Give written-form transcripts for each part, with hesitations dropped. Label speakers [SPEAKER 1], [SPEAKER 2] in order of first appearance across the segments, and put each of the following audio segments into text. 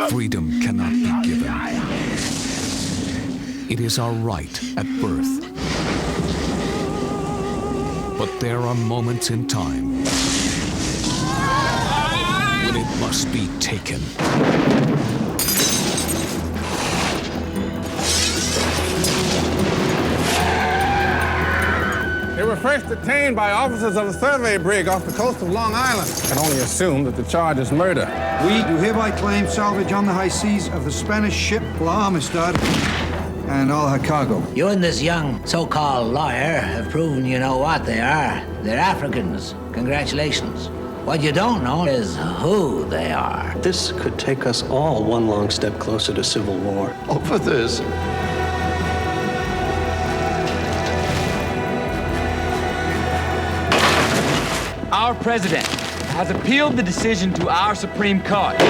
[SPEAKER 1] Freedom cannot be given. It is our right at birth. But there are moments in time when it must be taken.
[SPEAKER 2] They were first detained by officers of a survey brig off the coast of Long Island. I can only assume that the charge is murder.
[SPEAKER 3] We do hereby claim salvage on the high seas of the Spanish ship La Amistad and all her cargo.
[SPEAKER 4] You and this young so-called lawyer have proven you know what they are. They're Africans. Congratulations. What you don't know is who they are.
[SPEAKER 5] This could take us all one long step closer to civil war. Over this.
[SPEAKER 6] Our president has appealed the decision to our Supreme Court. If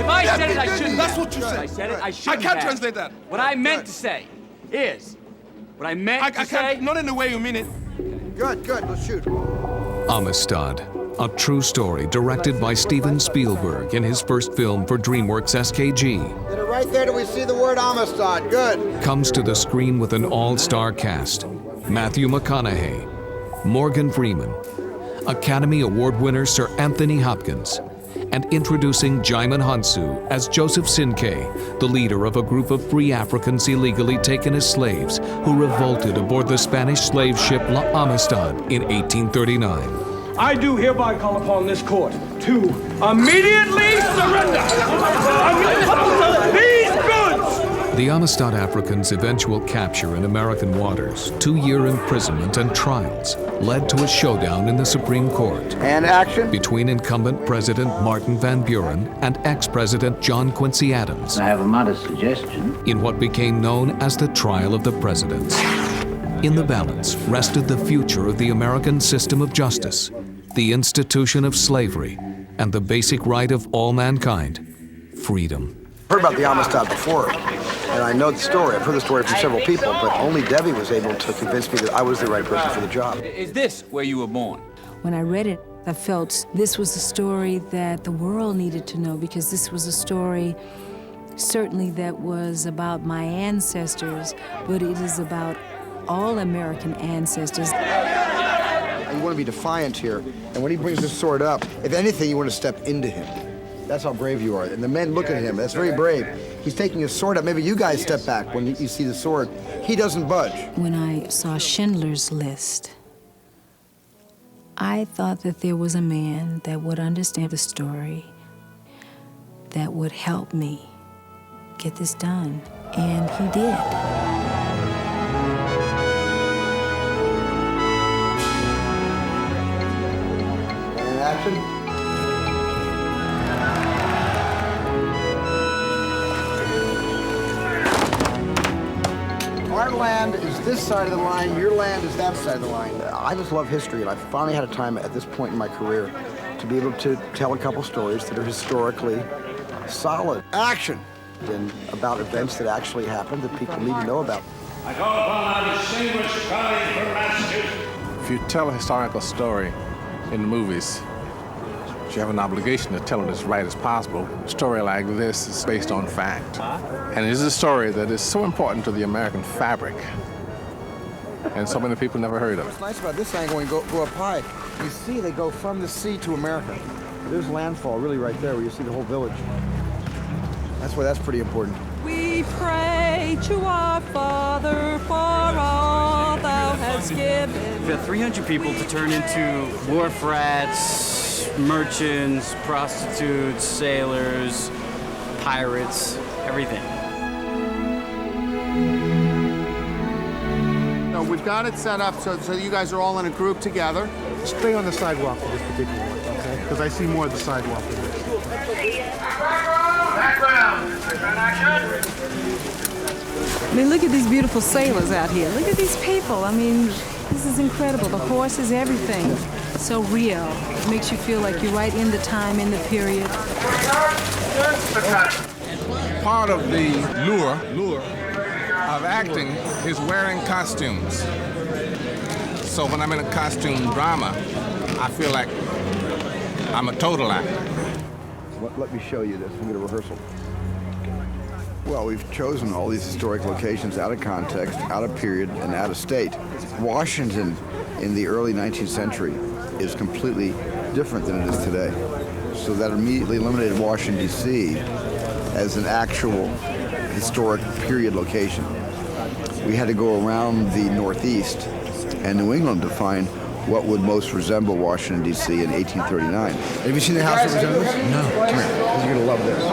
[SPEAKER 6] I said it, I shouldn't have.
[SPEAKER 7] That's what you said.
[SPEAKER 6] If I said it, I shouldn't
[SPEAKER 7] I can't
[SPEAKER 6] have.
[SPEAKER 7] translate that.
[SPEAKER 6] What I meant to say is, what I meant to say...
[SPEAKER 7] Not in the way you mean it.
[SPEAKER 3] Good, let's shoot.
[SPEAKER 1] Amistad, a true story directed by Steven Spielberg in his first film for DreamWorks SKG.
[SPEAKER 3] Right there, do we see the word Amistad? Good.
[SPEAKER 1] Comes to the screen with an all-star cast. Matthew McConaughey, Morgan Freeman, Academy Award winner Sir Anthony Hopkins, and introducing Jaimin Hansu as Joseph Sinkay, the leader of a group of free Africans illegally taken as slaves who revolted aboard the Spanish slave ship La Amistad in 1839.
[SPEAKER 8] I do hereby call upon this court to immediately surrender these goods!
[SPEAKER 1] The Amistad Africans' eventual capture in American waters, 2-year imprisonment and trials, led to a showdown in the Supreme Court.
[SPEAKER 3] And action.
[SPEAKER 1] Between incumbent President Martin Van Buren and ex-President John Quincy Adams.
[SPEAKER 4] I have a modest suggestion.
[SPEAKER 1] In what became known as the Trial of the Presidents. In the balance rested the future of the American system of justice, the institution of slavery, and the basic right of all mankind, freedom.
[SPEAKER 3] I've heard about the Amistad before, and I know the story. I've heard the story from several people, but only Debbie was able to convince me that I was the right person for the job.
[SPEAKER 6] Is this where you were born?
[SPEAKER 9] When I read it, I felt this was a story that the world needed to know, because this was a story certainly that was about my ancestors, but it is about all American ancestors.
[SPEAKER 3] You want to be defiant here, and when he brings his sword up, if anything, you want to step into him. That's how brave you are. And the men look at him. That's very brave. He's taking his sword up. Maybe you guys step back when you see the sword. He doesn't budge.
[SPEAKER 9] When I saw Schindler's List, I thought that there was a man that would understand the story, that would help me get this done. And he did.
[SPEAKER 3] And action. Our land is this side of the line, your land is that side of the line. I just love history, and I finally had a time at this point in my career to be able to tell a couple stories that are historically solid. Action! And about events that actually happened that people need to know about.
[SPEAKER 8] I call upon our distinguished colleague from Massachusetts.
[SPEAKER 2] If you tell a historical story in the movies, you have an obligation to tell it as right as possible. A story like this is based on fact. And it is a story that is so important to the American fabric, and so many people never heard of.
[SPEAKER 3] What's nice about this angle, when you go up high, you see they go from the sea to America. There's landfall really right there where you see the whole village. That's why that's pretty important.
[SPEAKER 10] We pray to our Father for all thou hast given.
[SPEAKER 11] We've got 300 people to turn into wharf rats, merchants, prostitutes, sailors, pirates, everything.
[SPEAKER 7] No, we've got it set up so you guys are all in a group together.
[SPEAKER 12] Stay on the sidewalk for this particular one, okay? Because I see more of the sidewalk than this.
[SPEAKER 10] I mean, look at these beautiful sailors out here. Look at these people. I mean, this is incredible. The horses, everything. So real. It makes you feel like you're right in the time, in the period.
[SPEAKER 2] Part of the lure of acting is wearing costumes. So when I'm in a costume drama, I feel like I'm a total actor.
[SPEAKER 3] Let me show you this. We'll get a rehearsal. Well, we've chosen all these historic locations out of context, out of period, and out of state. Washington in the early 19th century is completely different than it is today. So that immediately eliminated Washington, D.C. as an actual historic period location. We had to go around the Northeast and New England to find what would most resemble Washington, D.C. in 1839. Have you seen the house that resembles this? No. Come here. You're going to love this.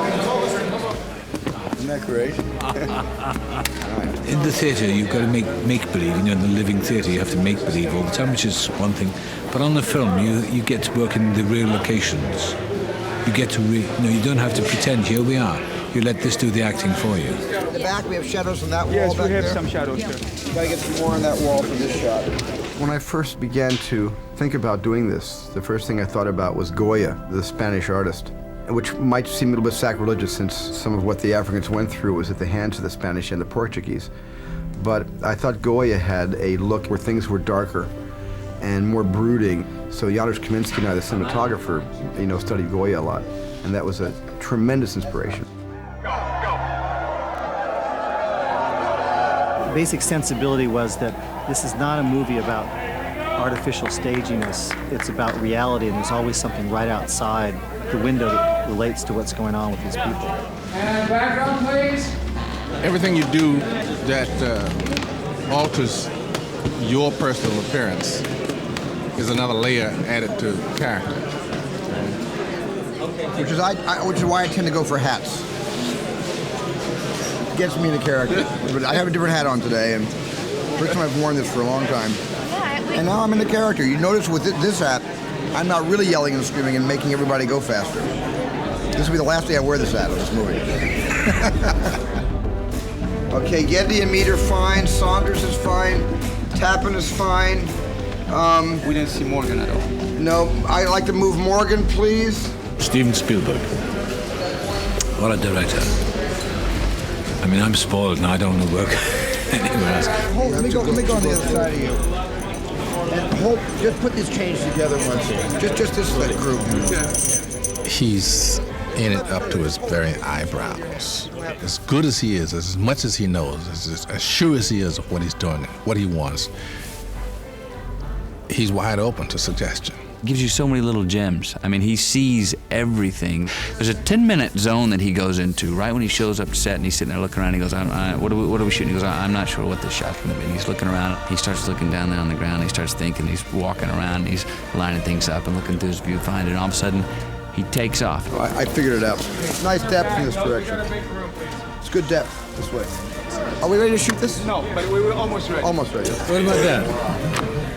[SPEAKER 3] Isn't that great?
[SPEAKER 13] In the theatre, you've got to make-believe. You know, in the living theatre, you have to make-believe all the time, which is one thing. But on the film, you get to work in the real locations. You get to, you don't have to pretend, here we are. You let this do the acting for you.
[SPEAKER 3] In the back, we have shadows on that wall.
[SPEAKER 8] Yes,
[SPEAKER 3] back
[SPEAKER 8] we have
[SPEAKER 3] there.
[SPEAKER 8] some shadows there.
[SPEAKER 3] You gotta get some more on that wall for this shot. When I first began to think about doing this, the first thing I thought about was Goya, the Spanish artist, which might seem a little bit sacrilegious since some of what the Africans went through was at the hands of the Spanish and the Portuguese. But I thought Goya had a look where things were darker and more brooding. So Janusz Kaminski and I, the cinematographer, studied Goya a lot, and that was a tremendous inspiration.
[SPEAKER 14] The basic sensibility was that this is not a movie about artificial staginess. It's about reality, and there's always something right outside the window that relates to what's going on with these people.
[SPEAKER 8] And background, please.
[SPEAKER 2] Everything you do that alters your personal appearance is another layer added to character.
[SPEAKER 3] Which is why I tend to go for hats. It gets me in the character. But I have a different hat on today, and first time I've worn this for a long time. And now I'm in the character. You notice with this hat, I'm not really yelling and screaming and making everybody go faster. This will be the last day I wear this hat of this movie. Okay, Geddy and Mead are fine. Saunders is fine. Tappan is fine.
[SPEAKER 11] We didn't see Morgan at all.
[SPEAKER 3] No, I'd like to move Morgan, please.
[SPEAKER 13] Steven Spielberg. What a director. I mean, I'm spoiled and I don't know work anywhere else.
[SPEAKER 3] Let me go on the other side of you. And just put this change together once. Just this group.
[SPEAKER 15] He's in it up to his very eyebrows. As good as he is, as much as he knows, as sure as he is of what he's doing, what he wants, he's wide open to suggestion.
[SPEAKER 6] Gives you so many little gems. I mean, he sees everything. There's a 10-minute zone that he goes into right when he shows up to set, and he's sitting there looking around. He goes, what are we shooting? He goes, I'm not sure what this shot's gonna be. And he's looking around. He starts looking down there on the ground. He starts thinking. He's walking around. He's lining things up and looking through his viewfinder. And all of a sudden, he takes off.
[SPEAKER 3] I figured it out. Nice depth in this direction. It's good depth this way. Are we ready to shoot this?
[SPEAKER 8] No, but we were almost ready.
[SPEAKER 3] Almost ready.
[SPEAKER 13] What about that?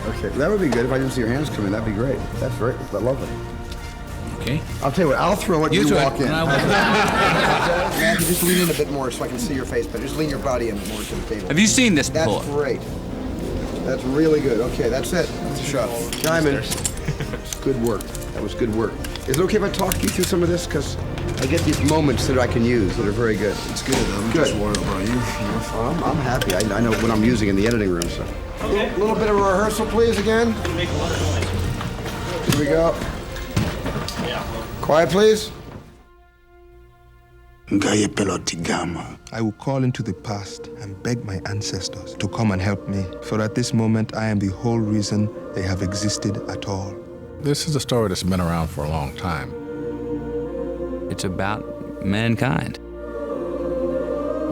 [SPEAKER 3] Okay, that would be good if I didn't see your hands come in. That'd be great. That's very lovely.
[SPEAKER 13] Okay.
[SPEAKER 3] I'll tell you what, I'll throw it and you walk in.
[SPEAKER 13] Man,
[SPEAKER 3] just lean in a bit more so I can see your face, but just lean your body in more to the table.
[SPEAKER 6] Have you seen this before?
[SPEAKER 3] That's great. That's really good. Okay, that's it. That's a shot. Diamond. It's good work. That was good work. Is it okay if I talk you through some of this? Because I get these moments that I can use that are very good. It's good. I'm just worried about you. I'm happy. I know what I'm using in the editing room. So. A little bit of a rehearsal, please, again. Here we go. Quiet, please.
[SPEAKER 16] I will call into the past and beg my ancestors to come and help me, for at this moment I am the whole reason they have existed at all.
[SPEAKER 15] This is a story that's been around for a long time.
[SPEAKER 6] It's about mankind.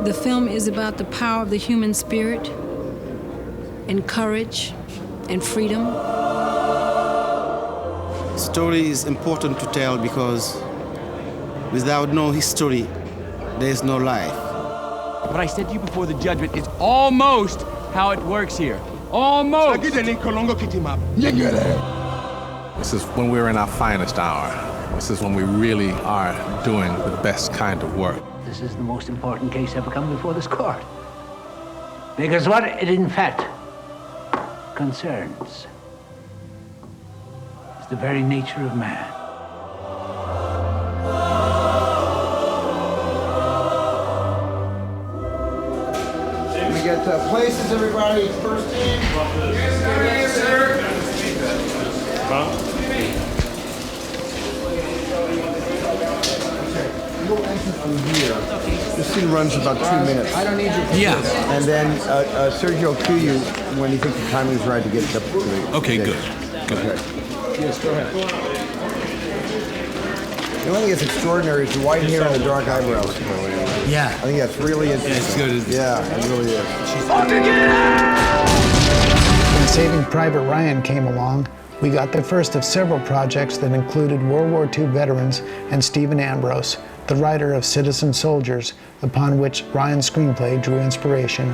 [SPEAKER 9] The film is about the power of the human spirit and courage and freedom.
[SPEAKER 17] Story is important to tell because without no history, there is no life.
[SPEAKER 6] What I said to you before the judgment is almost how it works here. Almost.
[SPEAKER 2] This is when we're in our finest hour. This is when we really are doing the best kind of work.
[SPEAKER 4] This is the most important case ever come before this court. Because what it in fact concerns is the very nature of man.
[SPEAKER 3] We get places, everybody. First team.
[SPEAKER 8] Yes, sir.
[SPEAKER 3] from here. This scene runs about 2 minutes. I don't need your
[SPEAKER 13] Yeah.
[SPEAKER 3] And then Sergio will cue you when he thinks the timing is right to get up to the
[SPEAKER 13] Okay,
[SPEAKER 3] stage.
[SPEAKER 13] good.
[SPEAKER 3] Okay. Yes, go ahead. The only thing that's extraordinary is the white hair and the dark eyebrows.
[SPEAKER 4] Yeah.
[SPEAKER 3] I think that's really interesting.
[SPEAKER 13] It's good.
[SPEAKER 3] Yeah, it really is.
[SPEAKER 18] When Saving Private Ryan came along, we got the first of several projects that included World War II veterans and Stephen Ambrose, the writer of Citizen Soldiers, upon which Ryan's screenplay drew inspiration.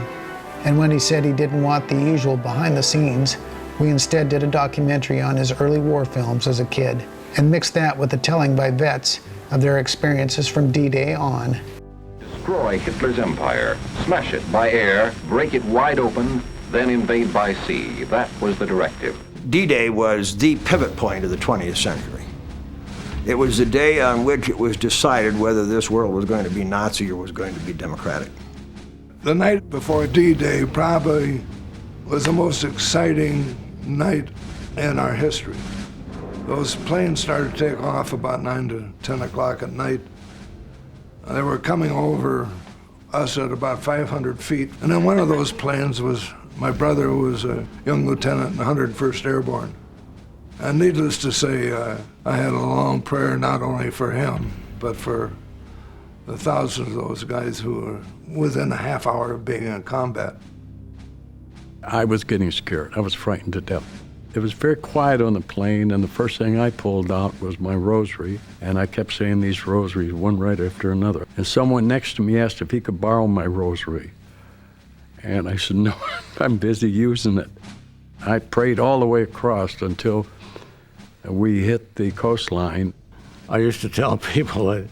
[SPEAKER 18] And when he said he didn't want the usual behind the scenes, we instead did a documentary on his early war films as a kid, and mixed that with the telling by vets of their experiences from D-Day on.
[SPEAKER 19] Destroy Hitler's empire, smash it by air, break it wide open, then invade by sea. That was the directive.
[SPEAKER 20] D-Day was the pivot point of the 20th century. It was the day on which it was decided whether this world was going to be Nazi or was going to be democratic.
[SPEAKER 21] The night before D-Day probably was the most exciting night in our history. Those planes started to take off about 9 to 10 o'clock at night. They were coming over us at about 500 feet. And then one of those planes was my brother, who was a young lieutenant in the 101st Airborne. And needless to say, I had a long prayer not only for him, but for the thousands of those guys who were within a half hour of being in combat.
[SPEAKER 22] I was getting scared. I was frightened to death. It was very quiet on the plane, and the first thing I pulled out was my rosary, and I kept saying these rosaries one right after another. And someone next to me asked if he could borrow my rosary. And I said, no, I'm busy using it. I prayed all the way across until we hit the coastline.
[SPEAKER 23] I used to tell people that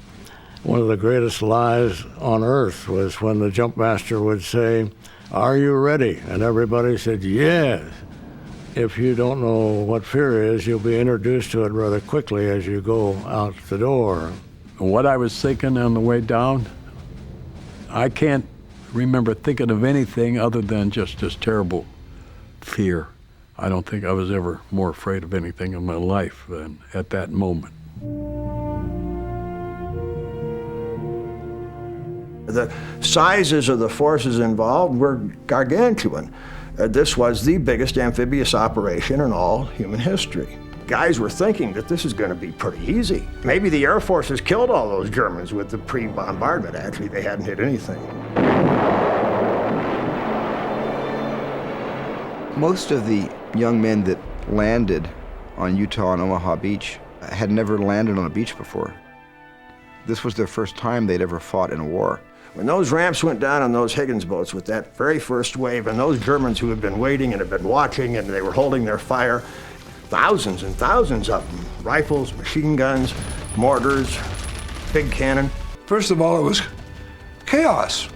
[SPEAKER 23] one of the greatest lies on earth was when the jump master would say, "Are you ready?" And everybody said, yes. If you don't know what fear is, you'll be introduced to it rather quickly as you go out the door.
[SPEAKER 22] What I was thinking on the way down, I can't remember thinking of anything other than just this terrible fear. I don't think I was ever more afraid of anything in my life than at that moment.
[SPEAKER 20] The sizes of the forces involved were gargantuan. This was the biggest amphibious operation in all human history. Guys were thinking that this is going to be pretty easy. Maybe the Air Forces killed all those Germans with the pre-bombardment. Actually, they hadn't hit anything.
[SPEAKER 3] Most of the young men that landed on Utah and Omaha Beach had never landed on a beach before. This was their first time they'd ever fought in a war.
[SPEAKER 20] When those ramps went down on those Higgins boats with that very first wave, and those Germans who had been waiting and had been watching and they were holding their fire, thousands and thousands of them, rifles, machine guns, mortars, big cannon.
[SPEAKER 21] First of all, it was chaos.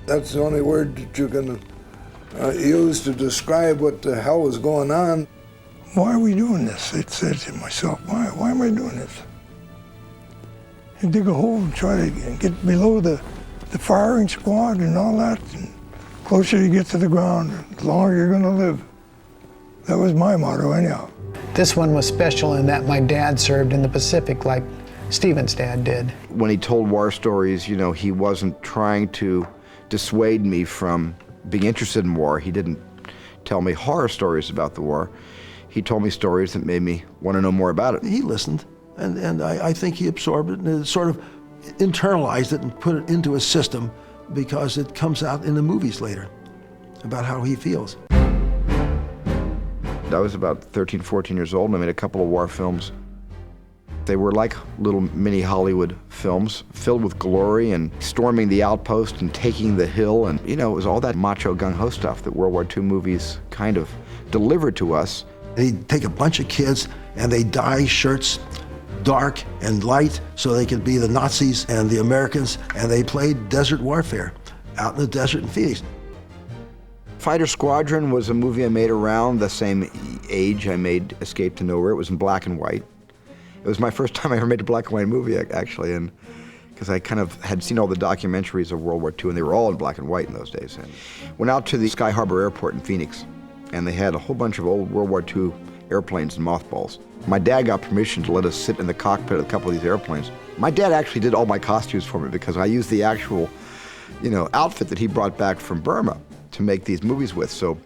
[SPEAKER 21] That's the only word that you can use to describe what the hell was going on.
[SPEAKER 24] Why are we doing this? I said to myself, why am I doing this? You dig a hole and try to get below the firing squad and all that. And the closer you get to the ground, the longer you're going to live. That was my motto anyhow.
[SPEAKER 18] This one was special in that my dad served in the Pacific like Stephen's dad did.
[SPEAKER 3] When he told war stories, you know, he wasn't trying to dissuade me from being interested in war. He didn't tell me horror stories about the war. He told me stories that made me want to know more about it.
[SPEAKER 25] He listened, and I think he absorbed it and sort of internalized it and put it into a system because it comes out in the movies later about how he feels.
[SPEAKER 3] I was about 13, 14 years old, and I made a couple of war films. They were like little mini Hollywood films, filled with glory and storming the outpost and taking the hill. And, you know, it was all that macho gung-ho stuff that World War II movies kind of delivered to us.
[SPEAKER 25] They'd take a bunch of kids and they dye shirts dark and light so they could be the Nazis and the Americans, and they played desert warfare out in the desert in Phoenix.
[SPEAKER 3] Fighter Squadron was a movie I made around the same age I made Escape to Nowhere. It was in black and white. It was my first time I ever made a black and white movie, actually, and because I kind of had seen all the documentaries of World War II, and they were all in black and white in those days. And went out to the Sky Harbor Airport in Phoenix, and they had a whole bunch of old World War II airplanes in mothballs. My dad got permission to let us sit in the cockpit of a couple of these airplanes. My dad actually did all my costumes for me because I used the actual, outfit that he brought back from Burma to make these movies with. So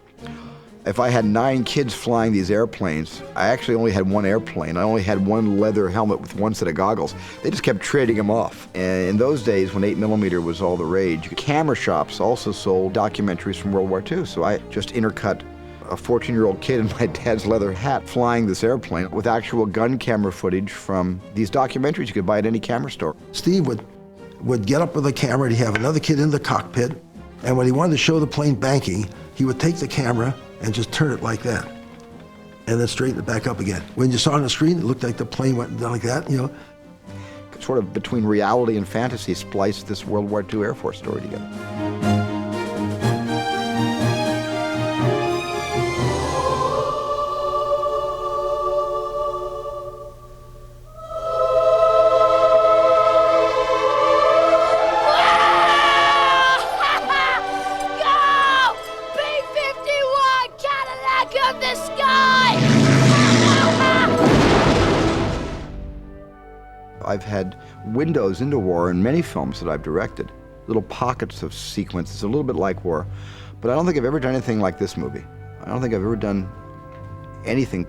[SPEAKER 3] if I had 9 kids flying these airplanes, I actually only had one airplane. I only had one leather helmet with one set of goggles. They just kept trading them off. And in those days, when 8mm was all the rage, camera shops also sold documentaries from World War II. So I just intercut a 14-year-old kid in my dad's leather hat flying this airplane with actual gun camera footage from these documentaries you could buy at any camera store.
[SPEAKER 25] Steve would get up with a camera, and he'd have another kid in the cockpit, and when he wanted to show the plane banking, he would take the camera and just turn it like that, and then straighten it back up again. When you saw it on the screen, it looked like the plane went down like that,
[SPEAKER 3] Sort of between reality and fantasy spliced this World War II Air Force story together. I've had windows into war in many films that I've directed, little pockets of sequences, a little bit like war, but I don't think I've ever done anything like this movie. I don't think I've ever done anything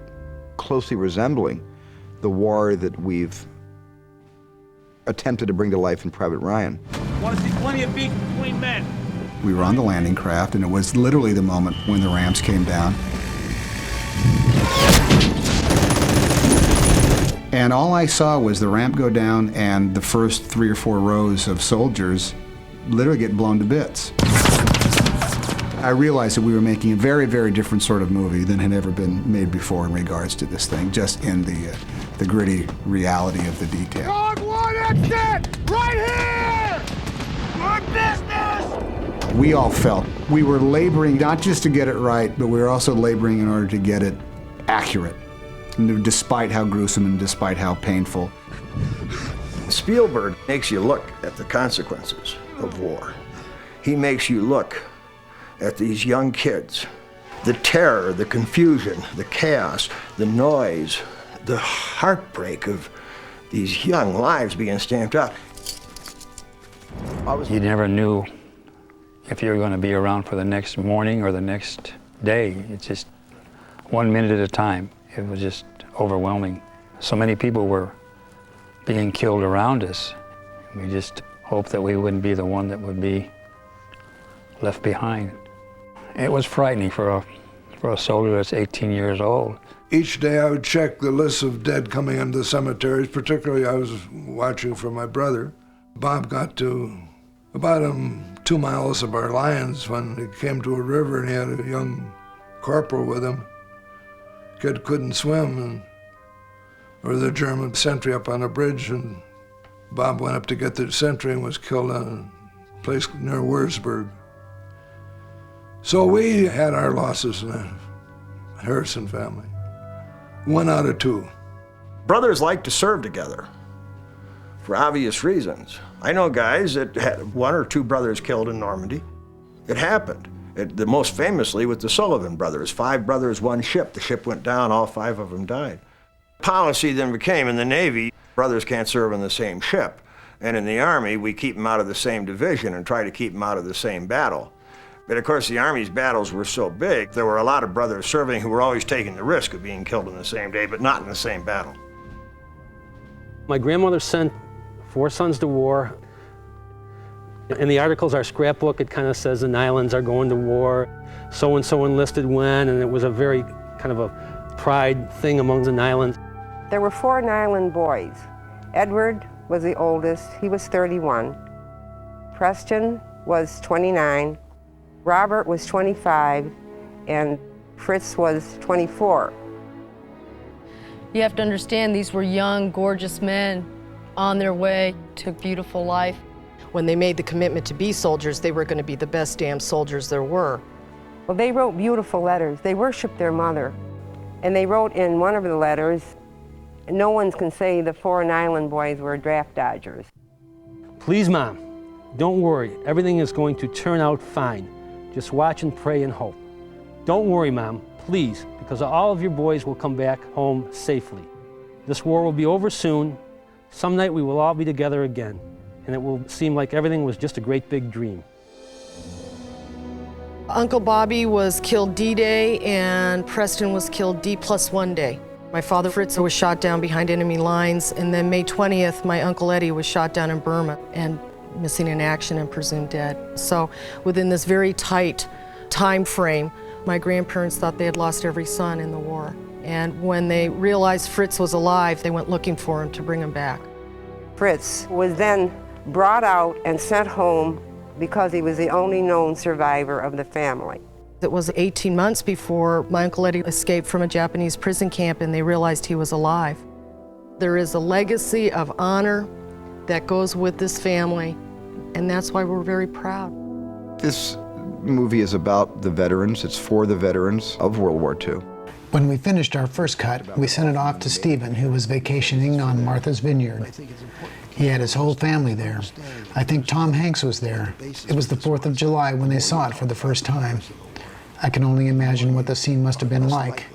[SPEAKER 3] closely resembling the war that we've attempted to bring to life in Private Ryan.
[SPEAKER 8] Want to see plenty of beef between men.
[SPEAKER 1] We were on the landing craft, and it was literally the moment when the ramps came down. And all I saw was the ramp go down and the first 3 or 4 rows of soldiers literally get blown to bits. I realized that we were making a very, very different sort of movie than had ever been made before in regards to this thing, just in the gritty reality of the detail.
[SPEAKER 8] Dog 1 exit! Right here! Good business!
[SPEAKER 1] We all felt we were laboring not just to get it right, but we were also laboring in order to get it accurate, despite how gruesome and despite how painful.
[SPEAKER 20] Spielberg makes you look at the consequences of war. He makes you look at these young kids. The terror, the confusion, the chaos, the noise, the heartbreak of these young lives being stamped out.
[SPEAKER 5] You never knew if you were going to be around for the next morning or the next day. It's just 1 minute at a time. It was just overwhelming. So many people were being killed around us. We just hoped that we wouldn't be the one that would be left behind. It was frightening for a soldier that's 18 years old.
[SPEAKER 21] Each day I would check the list of dead coming into the cemeteries. Particularly I was watching for my brother. Bob got to about 2 miles of our lines when he came to a river, and he had a young corporal with him. Kid couldn't swim, or the German sentry up on a bridge, and Bob went up to get the sentry and was killed on a place near Wurzburg. So we had our losses in the Harrison family. 1 out of 2.
[SPEAKER 20] Brothers like to serve together for obvious reasons. I know guys that had 1 or 2 brothers killed in Normandy. It happened. The most famously with the Sullivan brothers. 5 brothers, 1 ship. The ship went down, all 5 of them died. Policy then became, in the Navy, brothers can't serve in the same ship. And in the Army, we keep them out of the same division and try to keep them out of the same battle. But of course, the Army's battles were so big, there were a lot of brothers serving who were always taking the risk of being killed in the same day, but not in the same battle.
[SPEAKER 7] My grandmother sent 4 sons to war. In the articles, our scrapbook, it kind of says the Nylons are going to war. So-and-so enlisted when, and it was a very kind of a pride thing among the Nylons.
[SPEAKER 10] There were 4 Nyland boys. Edward was the oldest. He was 31. Preston was 29. Robert was 25. And Fritz was 24.
[SPEAKER 12] You have to understand, these were young, gorgeous men on their way to a beautiful life.
[SPEAKER 26] When they made the commitment to be soldiers, they were going to be the best damn soldiers there were.
[SPEAKER 10] Well, they wrote beautiful letters. They worshiped their mother. And they wrote in one of the letters, no one can say the 4 Nyland boys were draft dodgers.
[SPEAKER 7] Please, Mom, don't worry. Everything is going to turn out fine. Just watch and pray and hope. Don't worry, Mom. please, because all of your boys will come back home safely. This war will be over soon. Some night we will all be together again, and it will seem like everything was just a great big dream.
[SPEAKER 26] Uncle Bobby was killed D-Day and Preston was killed D+1 day. My father Fritz was shot down behind enemy lines, and then May 20th, my Uncle Eddie was shot down in Burma and missing in action and presumed dead. So within this very tight time frame, my grandparents thought they had lost every son in the war. And when they realized Fritz was alive, they went looking for him to bring him back.
[SPEAKER 10] Fritz was then brought out and sent home because he was the only known survivor of the family.
[SPEAKER 26] It was 18 months before my Uncle Eddie escaped from a Japanese prison camp and they realized he was alive. There is a legacy of honor that goes with this family, and that's why we're very proud.
[SPEAKER 9] This movie is about the veterans. It's for the veterans of World War II.
[SPEAKER 18] When we finished our first cut, we sent it off to Stephen, who was vacationing on Martha's Vineyard. He had his whole family there. I think Tom Hanks was there. It was the 4th of July when they saw it for the first time. I can only imagine what the scene must have been like.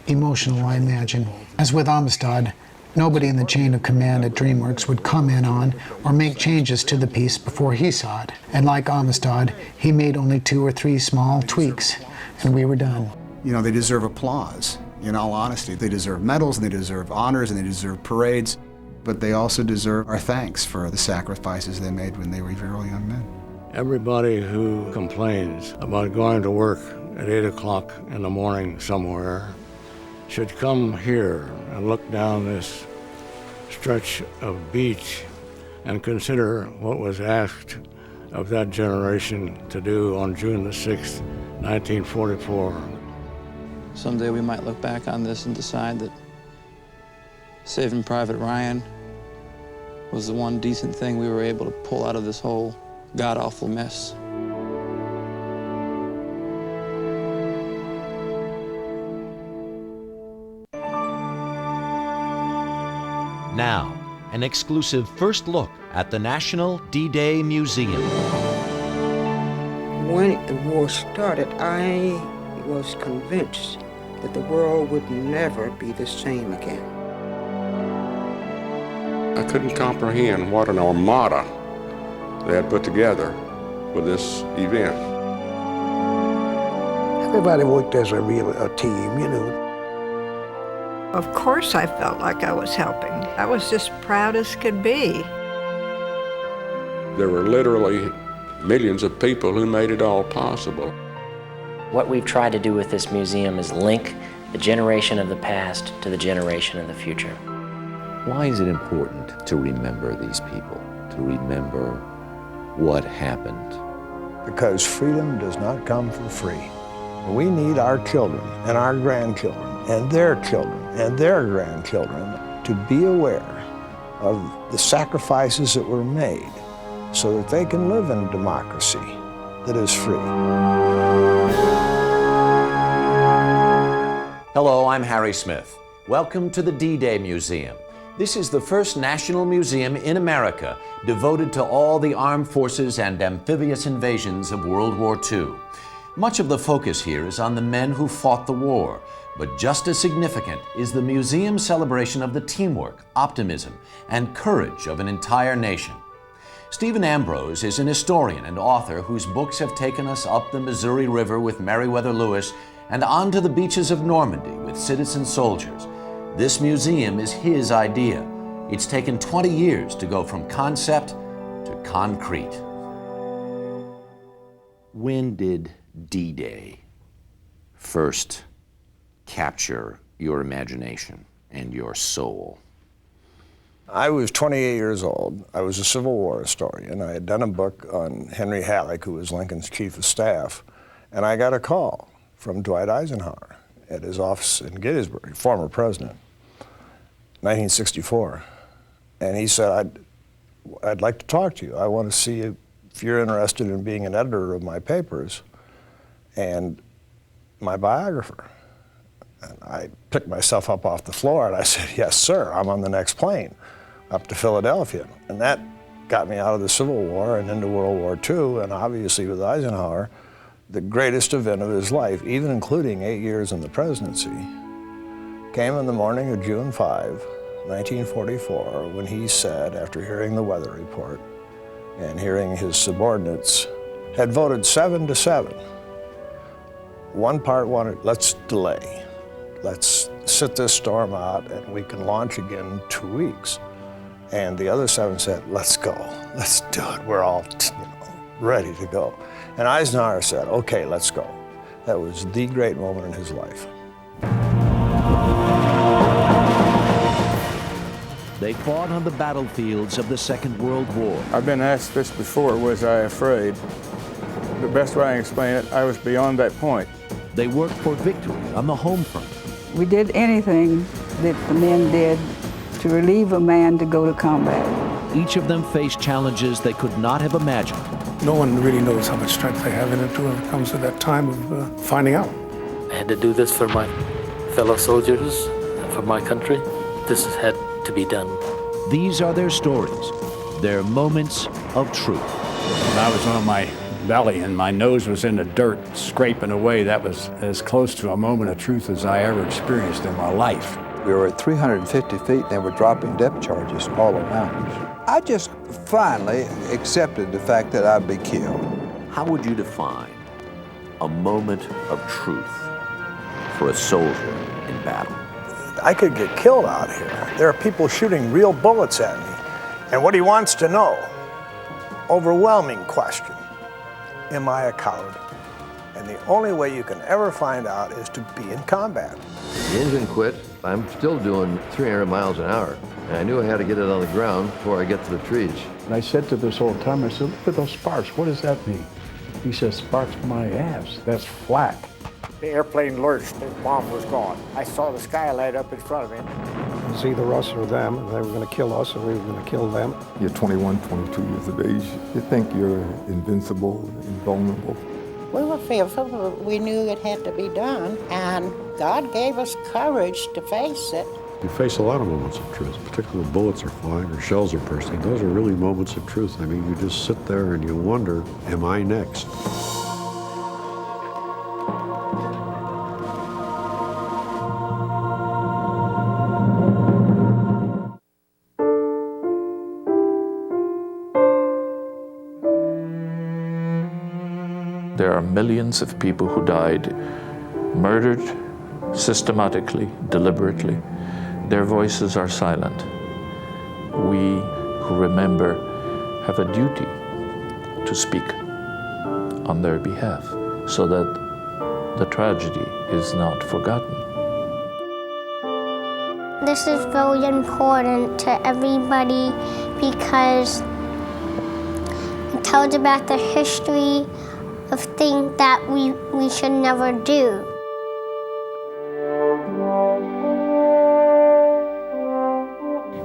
[SPEAKER 18] Emotional, I imagine. As with Amistad, nobody in the chain of command at DreamWorks would comment on or make changes to the piece before he saw it. And like Amistad, he made only 2 or 3 small tweaks, and we were done.
[SPEAKER 1] You know, they deserve applause, in all honesty. They deserve medals, and they deserve honors, and they deserve parades, but they also deserve our thanks for the sacrifices they made when they were very young men.
[SPEAKER 23] Everybody who complains about going to work at 8 o'clock in the morning somewhere should come here and look down this stretch of beach and consider what was asked of that generation to do on June the 6th, 1944.
[SPEAKER 11] Someday we might look back on this and decide that Saving Private Ryan was the one decent thing we were able to pull out of this whole god-awful mess.
[SPEAKER 14] Now, an exclusive first look at the National D-Day Museum.
[SPEAKER 15] When the war started, I was convinced that the world would never be the same again.
[SPEAKER 16] I couldn't comprehend what an armada they had put together for this event.
[SPEAKER 24] Everybody worked as a team, you know.
[SPEAKER 17] Of course I felt like I was helping. I was just proud as could be.
[SPEAKER 16] There were literally millions of people who made it all possible.
[SPEAKER 27] What we've tried to do with this museum is link the generation of the past to the generation of the future.
[SPEAKER 28] Why is it important to remember these people, to remember what happened?
[SPEAKER 20] Because freedom does not come for free. We need our children and our grandchildren and their children and their grandchildren to be aware of the sacrifices that were made so that they can live in a democracy that is free.
[SPEAKER 14] Hello, I'm Harry Smith. Welcome to the D-Day Museum. This is the first national museum in America devoted to all the armed forces and amphibious invasions of World War II. Much of the focus here is on the men who fought the war, but just as significant is the museum's celebration of the teamwork, optimism, and courage of an entire nation. Stephen Ambrose is an historian and author whose books have taken us up the Missouri River with Meriwether Lewis and onto the beaches of Normandy with citizen soldiers. This museum is his idea. It's taken 20 years to go from concept to concrete. When did D-Day first capture your imagination and your soul?
[SPEAKER 20] I was 28 years old. I was a Civil War historian. I had done a book on Henry Halleck, who was Lincoln's chief of staff, and I got a call from Dwight Eisenhower at his office in Gettysburg, former president, 1964. And he said, I'd like to talk to you. I want to see if you're interested in being an editor of my papers and my biographer. And I picked myself up off the floor and I said, yes, sir, I'm on the next plane up to Philadelphia. And that got me out of the Civil War and into World War II, and obviously with Eisenhower, The greatest event of his life, even including 8 years in the presidency, came in the morning of June 5, 1944, when he said, after hearing the weather report and hearing his subordinates had voted 7-7, one part wanted, let's delay. Let's sit this storm out and we can launch again in 2 weeks. And the other 7 said, let's go, let's do it. We're all ready to go. And Eisenhower said, okay, let's go. That was the great moment in his life.
[SPEAKER 14] They fought on the battlefields of the Second World War.
[SPEAKER 2] I've been asked this before, was I afraid? The best way I can explain it, I was beyond that point.
[SPEAKER 14] They worked for victory on the home front.
[SPEAKER 3] We did anything that the men did to relieve a man to go to combat.
[SPEAKER 14] Each of them faced challenges they could not have imagined.
[SPEAKER 4] No one really knows how much strength they have in it when it comes to that time of finding out.
[SPEAKER 6] I had to do this for my fellow soldiers, for my country. This had to be done.
[SPEAKER 14] These are their stories, their moments of truth.
[SPEAKER 13] When I was on my belly and my nose was in the dirt, scraping away, that was as close to a moment of truth as I ever experienced in my life.
[SPEAKER 19] We were at 350 feet and they were dropping depth charges all around us. I just finally accepted the fact that I'd be killed.
[SPEAKER 28] How would you define a moment of truth for a soldier in battle?
[SPEAKER 20] I could get killed out here. There are people shooting real bullets at me. And what he wants to know, overwhelming question, am I a coward? And the only way you can ever find out is to be in combat.
[SPEAKER 22] The engine quit. I'm still doing 300 miles an hour. And I knew I had to get it on the ground before I get to the trees.
[SPEAKER 23] And I said to this old timer, I said, look at those sparks, what does that mean? He says, sparks my ass, that's flak.
[SPEAKER 25] The airplane lurched, the bomb was gone. I saw the sky light up in front of me.
[SPEAKER 23] It was either us or them, and they were going to kill us or we were going to kill them.
[SPEAKER 29] You're 21, 22 years of age. You think you're invincible, invulnerable.
[SPEAKER 15] We were fearful, but we knew it had to be done, and God gave us courage to face it.
[SPEAKER 30] You face a lot of moments of truth, particularly when bullets are flying or shells are bursting. Those are really moments of truth. I mean, you just sit there and you wonder, am I next?
[SPEAKER 11] There are millions of people who died, murdered systematically, deliberately. Their voices are silent. We who remember have a duty to speak on their behalf so that the tragedy is not forgotten.
[SPEAKER 31] This is very important to everybody because it tells about the history of things that we should never do.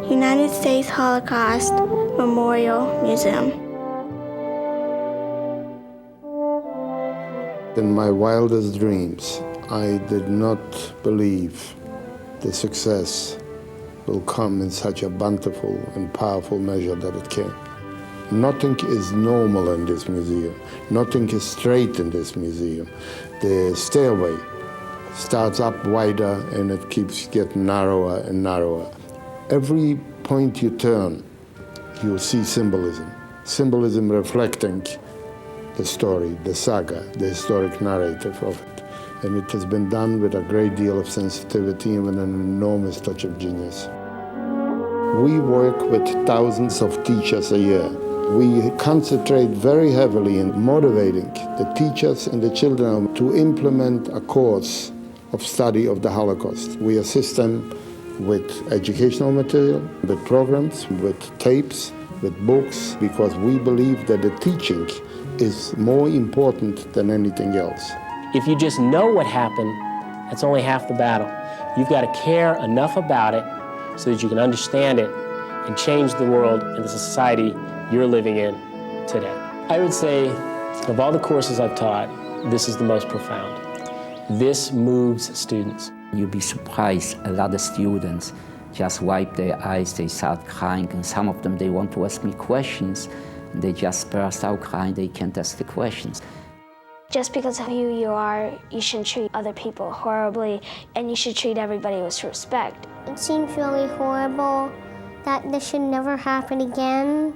[SPEAKER 32] United States Holocaust Memorial Museum.
[SPEAKER 33] In my wildest dreams, I did not believe the success will come in such a bountiful and powerful measure that it came. Nothing is normal in this museum. Nothing is straight in this museum. The stairway starts up wider and it keeps getting narrower and narrower. Every point you turn, you see symbolism. Symbolism reflecting the story, the saga, the historic narrative of it. And it has been done with a great deal of sensitivity and an enormous touch of genius. We work with thousands of teachers a year. We concentrate very heavily in motivating the teachers and the children to implement a course of study of the Holocaust. We assist them with educational material, with programs, with tapes, with books, because we believe that the teaching is more important than anything else.
[SPEAKER 27] If you just know what happened, that's only half the battle. You've got to care enough about it so that you can understand it and change the world and the society you're living in today. I would say, of all the courses I've taught, this is the most profound. This moves students.
[SPEAKER 34] You'd be surprised, a lot of students just wipe their eyes, they start crying, and some of them, they want to ask me questions, and they just burst out crying, they can't ask the questions.
[SPEAKER 32] Just because of who you are, you shouldn't treat other people horribly, and you should treat everybody with respect.
[SPEAKER 31] It seems really horrible that this should never happen again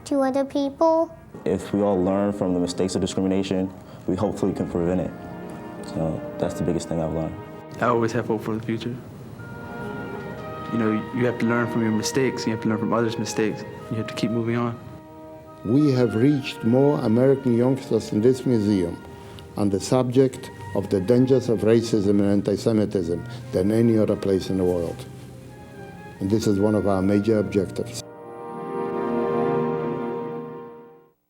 [SPEAKER 31] to other people.
[SPEAKER 1] If we all learn from the mistakes of discrimination, we hopefully can prevent it. So that's the biggest thing I've learned.
[SPEAKER 2] I always have hope for the future. You know, you have to learn from your mistakes. You have to learn from others' mistakes. You have to keep moving on.
[SPEAKER 33] We have reached more American youngsters in this museum on the subject of the dangers of racism and anti-Semitism than any other place in the world. And this is one of our major objectives.